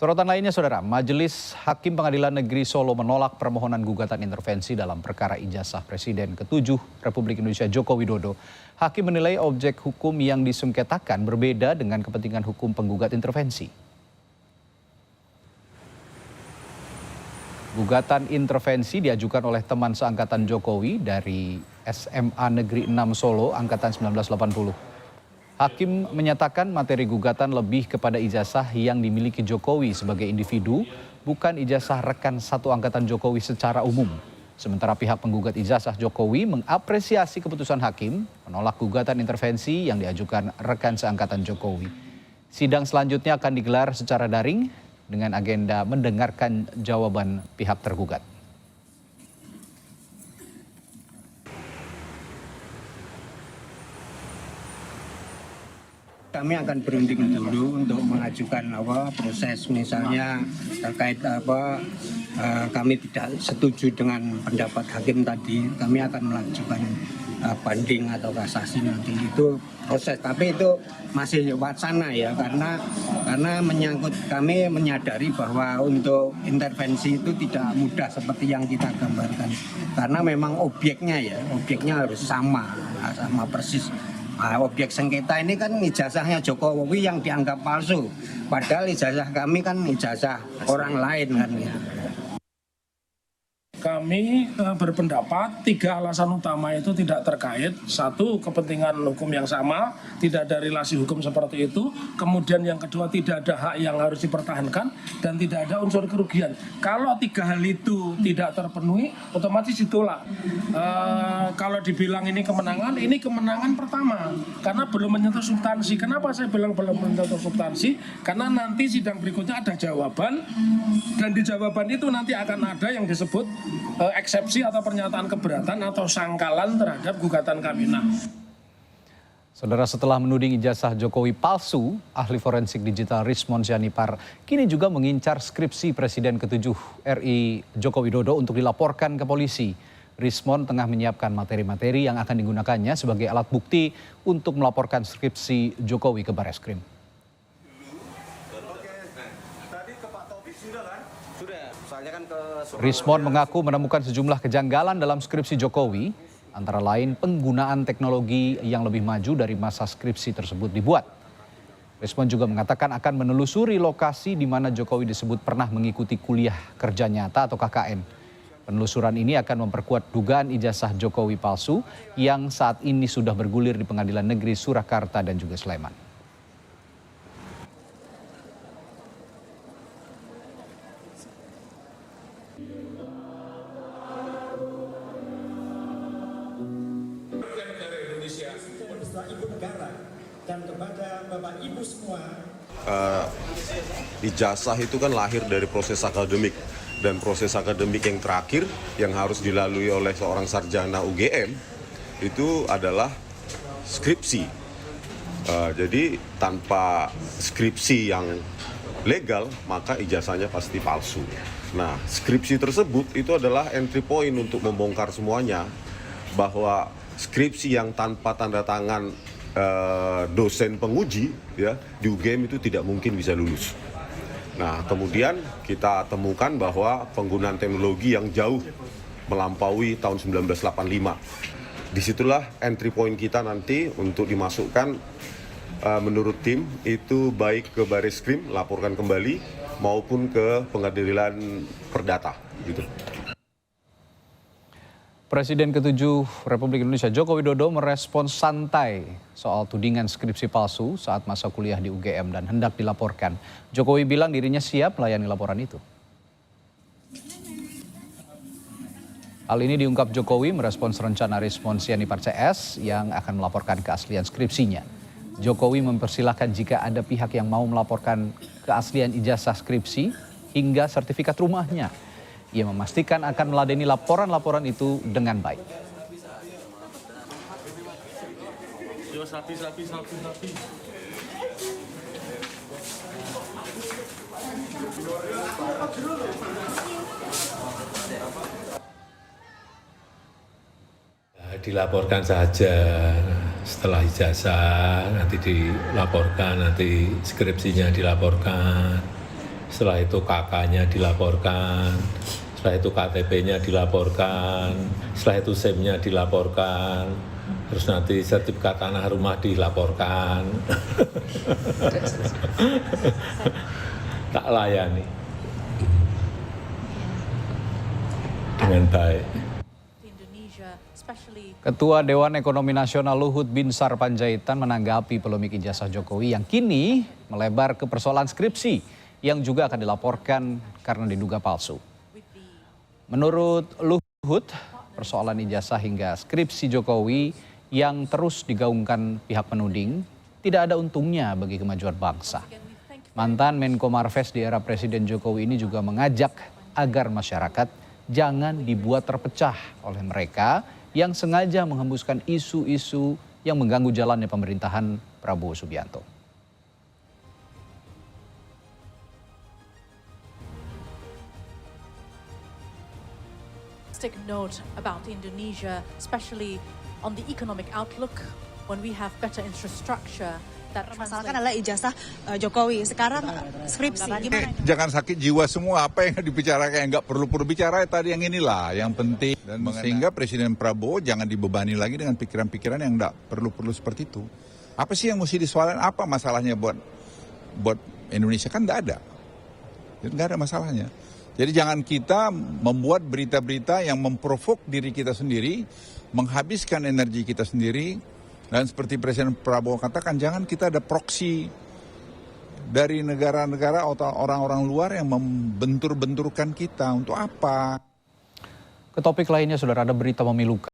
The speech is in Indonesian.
Sorotan lainnya, Saudara, Majelis Hakim Pengadilan Negeri Solo menolak permohonan gugatan intervensi dalam perkara ijazah Presiden ke-7 Republik Indonesia Joko Widodo. Hakim menilai objek hukum yang disengketakan berbeda dengan kepentingan hukum penggugat intervensi. Gugatan intervensi diajukan oleh teman seangkatan Jokowi dari SMA Negeri 6 Solo angkatan 1980. Hakim menyatakan materi gugatan lebih kepada ijazah yang dimiliki Jokowi sebagai individu, bukan ijazah rekan satu angkatan Jokowi secara umum. Sementara pihak penggugat ijazah Jokowi mengapresiasi keputusan hakim, menolak gugatan intervensi yang diajukan rekan seangkatan Jokowi. Sidang selanjutnya akan digelar secara daring dengan agenda mendengarkan jawaban pihak tergugat. Kami akan berunding dulu untuk mengajukan proses misalnya terkait kami tidak setuju dengan pendapat hakim tadi, kami akan mengajukan banding atau kasasi nanti, itu proses, tapi itu masih wacana ya, karena menyangkut, kami menyadari bahwa untuk intervensi itu tidak mudah seperti yang kita gambarkan, karena memang objeknya harus sama persis. Objek sengketa ini kan ijazahnya Jokowi yang dianggap palsu, padahal ijazah kami kan ijazah orang lain kan gitu. Kami berpendapat 3 alasan utama itu tidak terkait. 1, kepentingan hukum yang sama, tidak ada relasi hukum seperti itu. Kemudian yang kedua, tidak ada hak yang harus dipertahankan dan tidak ada unsur kerugian. Kalau 3 hal itu tidak terpenuhi, otomatis ditolak. Kalau dibilang ini kemenangan pertama karena belum menyentuh substansi. Kenapa saya bilang belum menyentuh substansi? Karena nanti sidang berikutnya ada jawaban, dan di jawaban itu nanti akan ada yang disebut eksepsi atau pernyataan keberatan atau sangkalan terhadap gugatan kami. Saudara, setelah menuding ijazah Jokowi palsu, ahli forensik digital Rismon Sianipar kini juga mengincar skripsi Presiden ke-7 RI Joko Widodo untuk dilaporkan ke polisi. Rismon tengah menyiapkan materi-materi yang akan digunakannya sebagai alat bukti untuk melaporkan skripsi Jokowi ke Bareskrim. Rismon mengaku menemukan sejumlah kejanggalan dalam skripsi Jokowi, antara lain penggunaan teknologi yang lebih maju dari masa skripsi tersebut dibuat. Rismon juga mengatakan akan menelusuri lokasi di mana Jokowi disebut pernah mengikuti kuliah kerja nyata atau KKN. Penelusuran ini akan memperkuat dugaan ijazah Jokowi palsu yang saat ini sudah bergulir di Pengadilan Negeri Surakarta dan juga Sleman. Dan kepada Bapak Ibu semua, ijazah itu kan lahir dari proses akademik, dan proses akademik yang terakhir yang harus dilalui oleh seorang sarjana UGM itu adalah skripsi. Jadi tanpa skripsi yang legal maka ijazahnya pasti palsu. Nah, skripsi tersebut itu adalah entry point untuk membongkar semuanya, bahwa skripsi yang tanpa tanda tangan dosen penguji ya di UGM itu tidak mungkin bisa lulus. Nah, kemudian kita temukan bahwa penggunaan teknologi yang jauh melampaui tahun 1985. Disitulah entry point kita nanti untuk dimasukkan menurut tim itu baik ke Bareskrim, laporkan kembali, maupun ke Pengadilan Perdata gitu. Presiden ke-7 Republik Indonesia Joko Widodo merespons santai soal tudingan skripsi palsu saat masa kuliah di UGM dan hendak dilaporkan. Jokowi bilang dirinya siap melayani laporan itu. Hal ini diungkap Jokowi merespons rencana Rismon Sianipar CS yang akan melaporkan keaslian skripsinya. Jokowi mempersilahkan jika ada pihak yang mau melaporkan keaslian ijazah skripsi hingga sertifikat rumahnya. Ia memastikan akan meladeni laporan-laporan itu dengan baik. Dilaporkan saja, setelah ijazah nanti dilaporkan, nanti skripsinya dilaporkan. setelah itu KK-nya dilaporkan, setelah itu KTP-nya dilaporkan, setelah itu SIM-nya dilaporkan, terus nanti sertifikat tanah rumah dilaporkan. Tak layani dengan baik. Ketua Dewan Ekonomi Nasional Luhut Binsar Panjaitan menanggapi polemik ijazah Jokowi yang kini melebar ke persoalan skripsi yang juga akan dilaporkan karena diduga palsu. Menurut Luhut, persoalan ijazah hingga skripsi Jokowi yang terus digaungkan pihak penuding tidak ada untungnya bagi kemajuan bangsa. Mantan Menko Marves di era Presiden Jokowi ini juga mengajak agar masyarakat jangan dibuat terpecah oleh mereka yang sengaja menghembuskan isu-isu yang mengganggu jalannya pemerintahan Prabowo Subianto. Take note about Indonesia, especially on the economic outlook, when we have better infrastructure. Masalahkan adalah ijazah Jokowi, sekarang skripsi. Gimana? Jangan sakit jiwa semua, apa yang dibicarakan yang nggak perlu bicara tadi yang inilah yang penting. Dan sehingga Presiden Prabowo jangan dibebani lagi dengan pikiran-pikiran yang nggak perlu seperti itu. Apa sih yang mesti disoalkan? Apa masalahnya buat Indonesia? Kan nggak ada. Nggak ada masalahnya. Jadi jangan kita membuat berita-berita yang memprovok diri kita sendiri, menghabiskan energi kita sendiri. Dan seperti Presiden Prabowo katakan, jangan kita ada proksi dari negara-negara atau orang-orang luar yang membentur-benturkan kita. Untuk apa? Ke topik lainnya, saudara, ada berita memilukan.